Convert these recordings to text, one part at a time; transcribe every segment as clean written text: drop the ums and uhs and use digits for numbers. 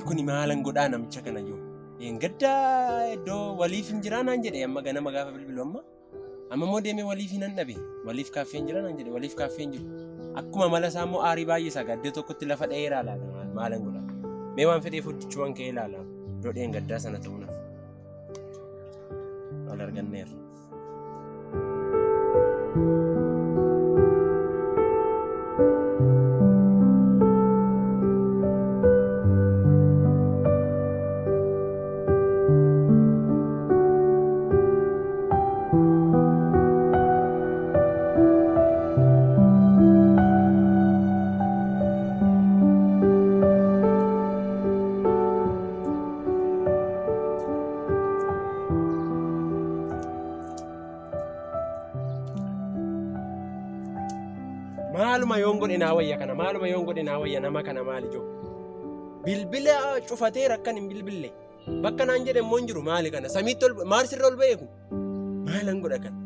Namni kun maalan godhaa namicha kana jiru. Gaddaa iddoo waliif hin jiraa naan jedhe amma ganama gaafa bilbilu amma immoo deemee waliif hin dhabe waliif kaaffee hin jiraa naan jedhe waliif kaaffee hin jiru. Akkuma mala isaa immoo aarii baay'ee isaa gaddee tokkotti lafa dha'ee ilaala maalan godhaa. Mee waan fedheef hojjechuun ka'ee ilaala iddoo dheen gaddaa sana ta'uunaaf. Wal arganneerra. Maaluma yoon godhe naa wayya kana maaluma yoon godhe naa wayya nama kana maali joo bilbila cufatee rakkan hin bilbille bakka naan jedhe immoo hin jiru maali kana samiitti ol maal sirra ol ba'e kun maalan godha kana.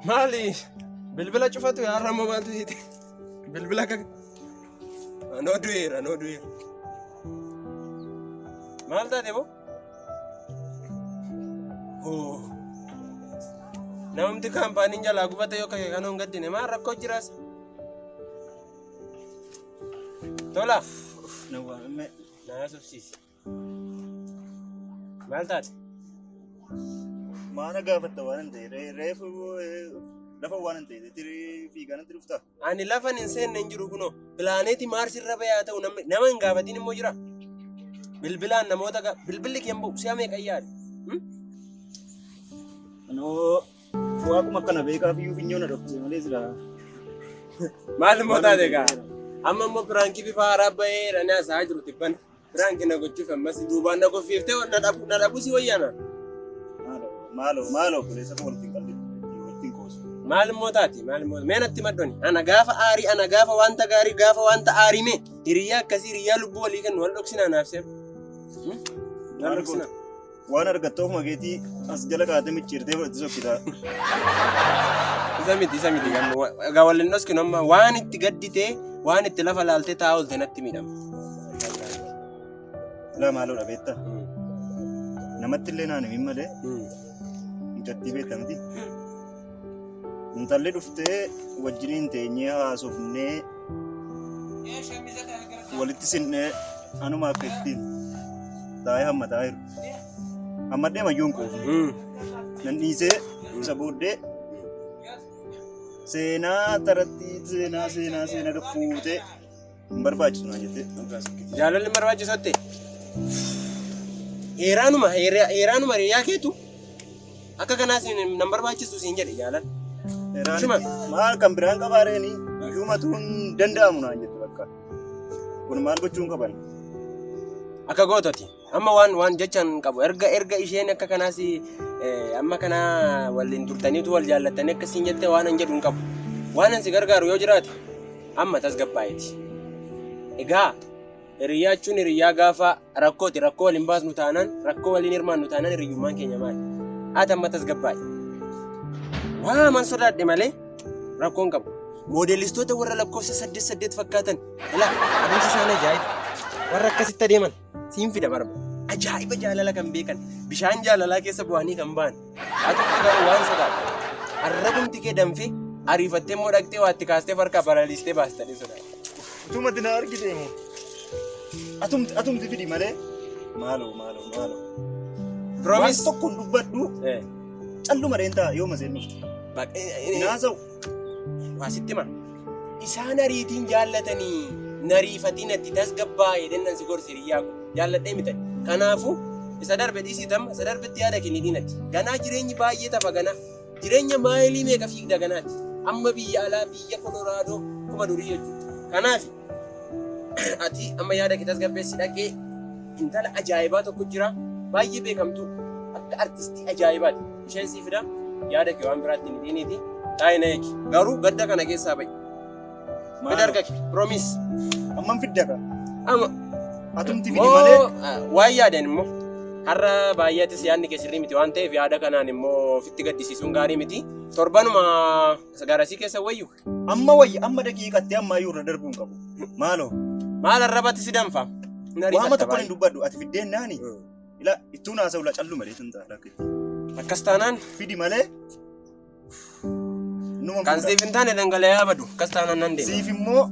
Mali bilbila cufatu ya ramo maaltu hite bilbila kak no duira maal taate bo oh namumti kaampaaniin jalaa gubate yoo kake kanoon gaddine maal rakkoo jiraas tola naa subsiisi maal taate Mana gaafatta waan ta'e reefu lafa waan ta'e tirii fiigaan itti dhufta. Ani lafan hin seenne hin jiru kunoo pilaaneetii Maars irra bayaa ta'u nama hin gaafatiin immoo jira. Bilbilaan namoota bilbilli kee mba'u si'a meeqa yaada? Anoo waaquma akkana beekaa fi finyoona dhokse malee jira. Maal immoo taate egaa amma immoo piraankii bifa haaraa bahee dhanii haasa'aa jiru tibbana. Piraankii na gochuuf ammas duubaan na goffiiftee na dhabu si wayyaana. Malo kuleessa kan walitti qalli walitti koosu. Maal immoo taati maal immoo mee natti maddoni ana gaafa aarii ana gaafa wanta gaarii gaafa wanta aarii mee hiriyaa akkasii hiriyaa lubbuu walii kennu wal dhoksinaa naaf seef. Waan argattoof mageetii as jala kaatee micciirtee fudhatti sokkita. Isa miti egaa waliin dhoskinu amma waan itti gadditee waan itti lafa laaltee taa'aa oolte natti miidhama. Maaloo dhabeetta. Namatti illee naan himin malee. Intalli beekamti. Intalli dhuftee wajjiniin teenyee haasofnee walitti sinnee anuma akka ittiin taa'ee hammataa jiru. Hammadhee mayyuun quufu. Nan dhiisee isa booddee seenaa taratti seenaa fuutee hin barbaachisu naan jettee. Jaalalli hin barbaachisotte. Heeraanuma hiriyaa keetu akka kanaas nan barbaachisu siin jedhe jaalala. Maal kan biraan qabaareeni shumatuun danda'amu naan jette bakka. Kun maal gochuun qaban? Akka goototi. Amma waan jechaan qabu erga isheen akka kanaas amma kana waliin turtaniitu wal jaallattanii akka siin jettee waan an jedhu hin qabu. Waan an si gargaaru yoo jiraate amma tasgabbaayeeti. Egaa Hiriyaa jechuun hiriyaa gaafa rakkooti. Rakkoo waliin baasnu taanaan, rakkoo waliin hirmaannu taanaan hiriyyummaan keenya maali? Haati amma tasgabbaa'e. Waa man sodaadhe malee rakkoon qabu. Moodelistoota warra lakkoofsa 8 fakkaatan. Ilaa adeemsi isaan ajaa'iba. Warra akkasitti adeeman siin fida barba. Ajaa'iba jaalala kan beekan. Bishaan jaalalaa keessa bu'anii kan ba'an. Ati garuu waan sodaadhe. Arrabumti kee danfee ariifattee immoo dhaqxee waatti kaastee farkaa paraalistee baastanii sodaadhe. Utumatti na argite moo? Atumti fidi malee. Maaloo. Promise. Waan tokko dubbadhu. Calluma reentaa yoo maseen dhuftu. Naasa'u. Waasitti ma. Isaan ariitiin jaallatanii nariifatiin itti tasgabbaa'ee dennan si gorsi hiriyaa kun jaalladhee mitani. Kanaafuu isa darbe dhiisiitama isa darbetti yaada kenni diinatti. Ganaa jireenyi baay'ee tafa ganaa. Jireenya maayilii meeqa fiigda ganaatti. Amma biyya alaa biyya Kolooraadoo kuma durii jechuudha. Kanaaf ati amma yaada kee tasgabbeessi dhaqee intala ajaa'ibaa tokko jira baay'ee beekamtu akka artistii ajaa'ibaati. Isheen sii fida yaada kee waan biraatti hin dhiiniiti. Taayina eegi garuu gadda kana keessaa ba'i. Fida argaki promise. Amman fidda ka. Amma atumti fidi malee. Waan yaadan immoo har'a baay'eetis yaadni kee sirrii miti waan ta'eef yaada kanaan immoo ofitti gaddisiisuun gaarii miti. Torbanuma garasii keessa wayyu. Amma wayya amma daqiiqatti amma iyyuu irra darbuun qabu. Maaloo. Maal arrabatti si danfa? Waama tokko hin dubbadhu ati fiddeen naani. Ila ittuu naasa'u la callu malee tun ta'a. Akkas taanaan fidi malee. Kan siif hin taane dhangala'aa badu. Akkas taanaan nan deema. Siif immoo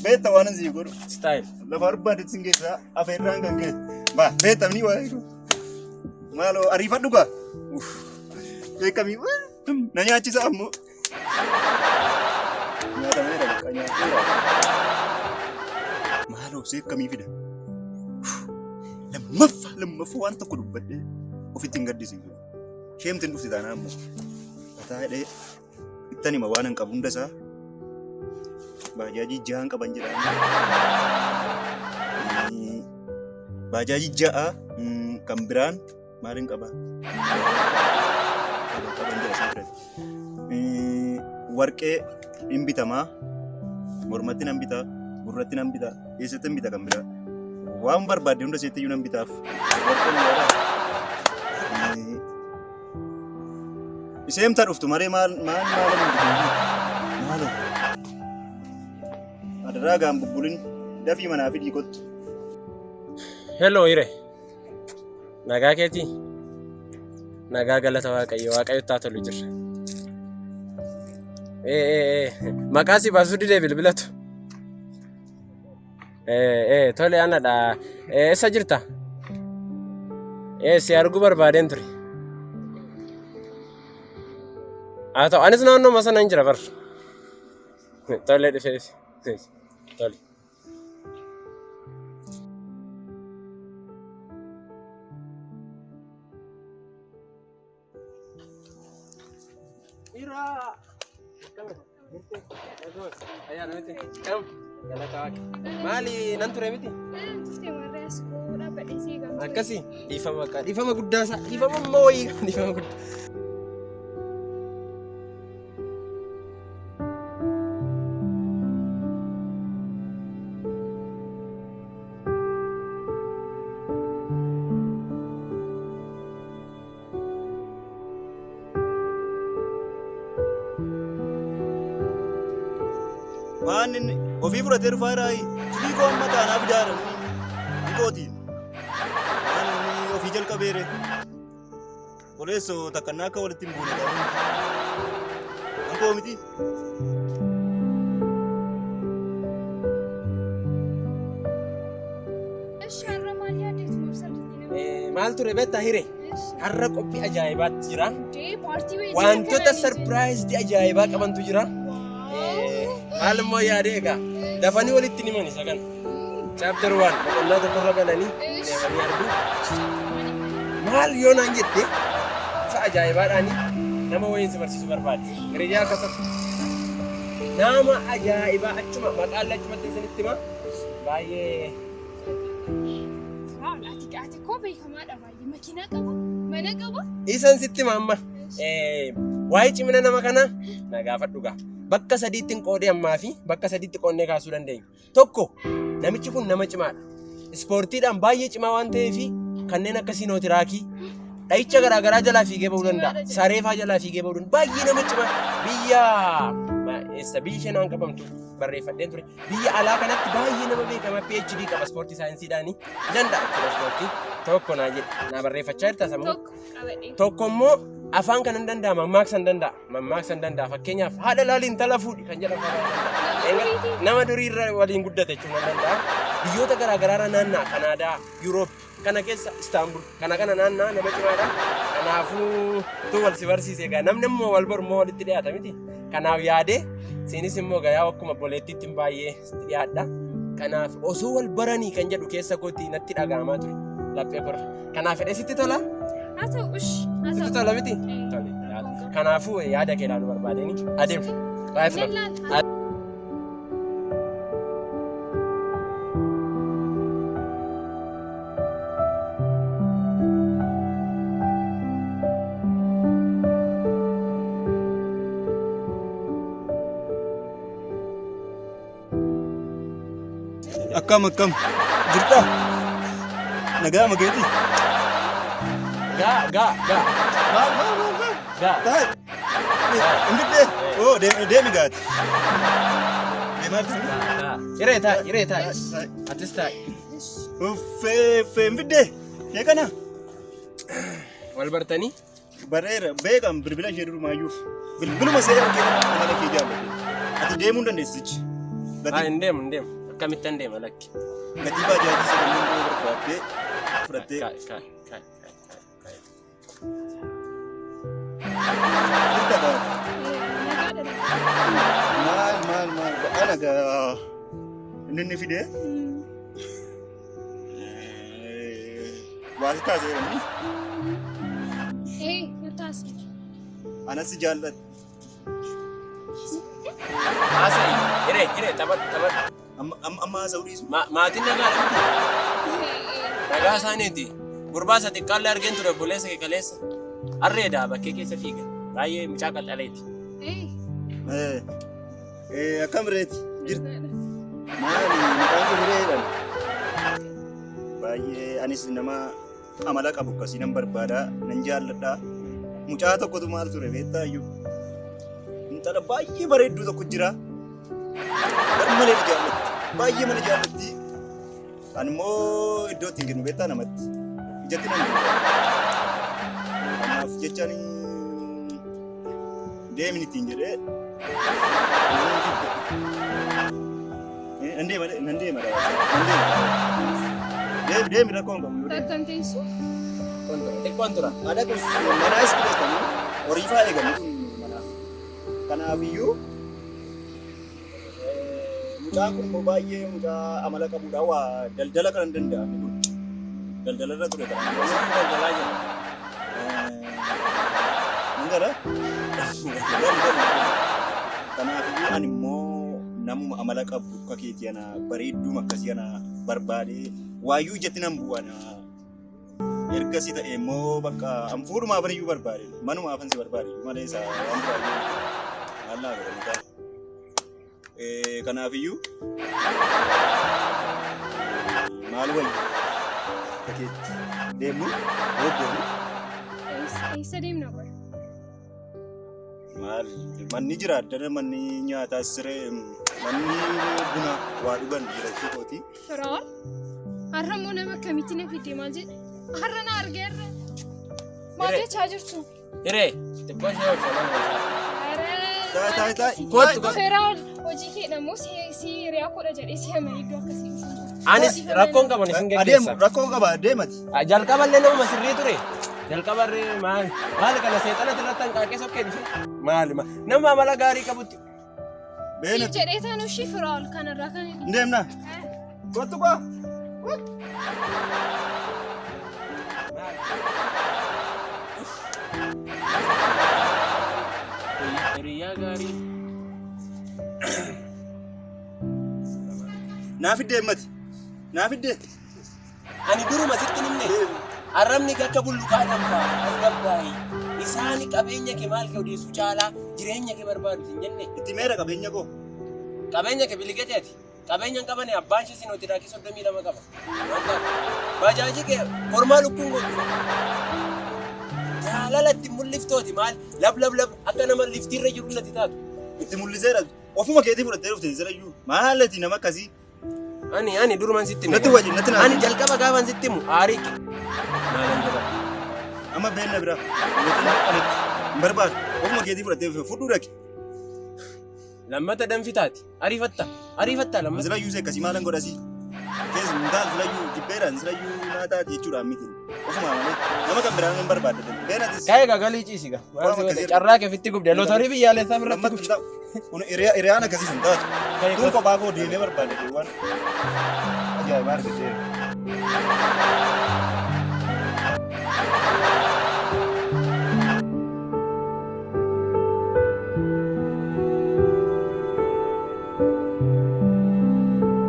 beekta waan siif godhu. Style. Lafa arbaadetti sin keessaa afeerraan kan kee. Ba beektamni waa jiru. Maaloo ariifadhu gaa. Beekamii na nyaachisa ammoo. Nyaatamee dha nyaatee. Maaloo seef kamii fida. Lammaffaa waan tokko dubbadhee ofitti hin gaddisiisu. Sheemtiin dhufti taanaa ammoo. Mataa hidhee ittani ma waan hin qabu hunda isaa. Baajaajii jahaan qaban jedhama. Baajaajii ja'a kan biraan maaliin qaba? Qaban jedha sirriitti. Warqee hin bitamaa. Mormatti nan bitaa. Gurratti nan bitaa. Eessatti hin bita kan biraa. Waan barbaadde hunda seetti iyyuu nan bitaaf. Iseemtaa dhuftu maree maaloo adaraa gaan bubbulin dafii manaa fi dhiikottu. Hello hire. Nagaa keetii? Nagaa galata Waaqayyo taa tolu jirra. Maqaa si baasuu didee bilbilatu. Tole anadha. Eessa jirta? Si arguu barbaadeen ture. Haa ta'u anis naannoo sana hin jira bar. Tole dhufee. Tole. Maali nan ture miti? Akkasii dhiifama guddaa isaa dhiifama immoo wayii dhiifama guddaa. Waan inni ofii fudhatee dhufaa jiraayi. Cidii koo amma taanaaf ijaaramu. Dhikootiin. Waan inni ofii jalqabeere. Oleessoo takkannaa akka walitti hin buune qabu. Ankoo miti. Maal ture beektaa hire? Har'a qophii ajaa'ibaatti jira. Wantoota sarpiraayizii ajaa'ibaa qabantu jira. Maal immoo yaadee egaa dafanii walitti ni mani sagan. Chapter 1 boqonnaa tokkorra galanii deemanii arguu. Maal yoo naan jette fa ajaa'ibaadhaani nama wayiin si barsiisu barbaade. Hiriyaa akkasatti nama ajaa'ibaa achuma maqaan lachumatti isinitti hima baay'ee. Ati koo beekamaadha baay'ee makiinaa qaba mana qaba. Isan sitti hima amma waa'ee cimina nama kanaa na gaafadhu gaa. Bakka sadiitti qoodee ammaa fi bakka sadiitti qoonnee kaasuu dandeenya. Tokko namichi kun nama cimaadha. ispoortiidhaan baay'ee cimaa waan ta'eef kanneen akka siinootiraakii dhahicha garaagaraa jalaa fiigee bahuu danda'a. Sareefaa jalaa fiigee bahuu danda'a. Baay'ee nama cimaa biyya isheen qabamtu barreeffadheen ture. Biyya alaa kanatti baay'ee nama beekama PhD qaba ispoortii saayinsiidhaani danda'a ispoortii tokko naa jedhe naa barreeffachaa jirta sammuu. Tokko immoo afaan kan hin danda'a mammaaksa hin danda'a. Mammaaksa hin danda'a fakkeenyaaf haadha laaliin intala fuudhi kan jedhamu nama durii irra waliin guddate jechuun hin danda'a. Biyyoota garaagaraa irra naanna'a Kanaadaa, Yuuroop kana keessa Istaanbul kana naanna'a nama cimaadha. Kanaafuu tu wal si barsiise egaa namni immoo wal baru immoo walitti dhiyaata miti. Kanaaf yaadee siinis immoo gayaa akkuma boleettiitti baay'ee dhiyaadha. Kanaaf osoo wal baranii kan jedhu keessa kootii natti dhaga'amaa ture laphee korra. Kanaaf fedhe sitti tola? Haa ta'u ushi. Sitti tola miti? Tole. Kanaafuu yaada kee ilaaluu barbaadeni adeemu. Baay'ee fudhatu. Akkam jirta? Nagaa mageeti? Gaa. Taa'e. Ingidde. Oh, deemi gaati. Deemaa jirti? Hiree taa'e. Atis taa'e. Fidde. Kee kana? Wal bartanii? Bareera. Beekam bilbila ishee durumaayyuu. Bilbiluma see argee amala kee jaallatu. Ati deemuu hin dandeessichi. Hin deemu. Akkamittan deema lakki. Gatii baajaajii sagaluu barbaaddee fudhattee. Maal ba'aa nagaa inni fidee waasi taasee jiranii. Taasee. Anas si jaalladha. Hiree taphadhu. Amma haasa'uu dhiisu. Maatiin nagaadha miti. Nagaa isaaniiti. Gurbaa isa xiqqaallee argeen ture obboleessa kee kaleessa. Harreedha bakkee keessa fiiga. Baay'ee mucaa qal'aleeti. Akkam reeti jirti? Maali maqaan kee hireedhaan? Baay'ee anis nama amala qabu akkasii nan barbaada nan jaalladha. Mucaa tokkotu maal ture beektaayyuu. Intala baay'ee bareedduu tokko jira. Malee jaallatti. Baay'ee mana jaallatti. Ani immoo iddoo ittiin kennu beektaa namatti. Ijatti nan kanaaf jechaan deemin ittiin jedhee nan deema deemi rakkoon qabu. Takkan teessu? Xiqqoon tura. Mana iskeleetamu horii faa eegamu manaaf. Kanaafiyyuu mucaan kun immoo baay'ee mucaa amala qabudha. Waa daldala kan hin danda'amne kun daldala irra ture kan Daldalaa jira. Nangara? Kanaafiyyuu ani immoo namuma amala qabu akka keetii ana bareedduma akkasii ana barbaadee waayyuu ijatti nan bu'ana. Ergasii ta'e immoo bakka fuudhumaa bariyyuu barbaade manuma afan si barbaade malee isaa waan biraayyuu maallaa godhanii kanaafiyyuu maal wayyi takeetti deemnu waggoonu Eessa deemna bara? maal manni jira addana manni nyaataa siree manni buna waa dhugan jiraachuu kooti. Firaa'ol? Har'a immoo nama akkamitti na fidee maal jedhe? Har'a na argeerra. Maal jechaa jirtu? Hiree xiqqoo ishee Taa'e. Firaa'ol hojii keedha moo si hiriyaa koodha jedhee si hamee iddoo akkasii dhufu? Anis rakkoon qaban isin Adeemu geggeessa. rakkoo qaba deemati. Jalqaballee nama sirrii ture. Jalqabarree maal kana seexanatti irratti hanqaaqee sokkee dhufe. Maali nama amala gaarii qabutti. Si jedhee taanu ishii Firaa'ol kanarraa kan hin Deemna. Kottu koo. Hiriyaa gaarii. Naafidde himmati. Naafidde. Ani duruma sitti nimne arrabni akka bulluqaadhaan fa'aa as gabbaayi. Isaani qabeenya kee maal kee odeessuu caalaa jireenya kee barbaadu hin jenne. Itti meera qabeenya koo. Qabeenya kee biligeteeti. Qabeenyaan qabani abbaan ishee sinootii raakii 32 qaba. Bajaajii kee kormaa lukkuun gootu. Jaalala itti mul'iftooti maal lab akka nama liftiirra jiru natti taatu. Itti mul'iseera. Ofuma keetii fudhattee dhufte sirayyuu. Maalati nama akkasii? Ani durumaan sitti Natti wajjin natti naan. Ani jalqaba gaafan sitti himu aarii kee. Maalan jedha. Amma beenna bira. Hin barbaadu. Ofuma keetii fudhattee fudhuu dhaqi. Lammata danfitaati. Ariifatta lammata. Sirayyuu see akkasii maalan godhasii? Keessa mukaan sirayyuu jibbeedhaan sirayyuu naataa jechuudhaan miti. Ofuma malee nama kan biraan hin barbaadatan. Beenatis. Ka'ee gagalii ciisiga. Carraa kee fitti gubde. Lootarii biyyaalessaa birratti gubde. Kun hiriyaan akkasii hin taatu. Kun kophaa koo deemee barbaadate waan ajaa'ibaa argateera.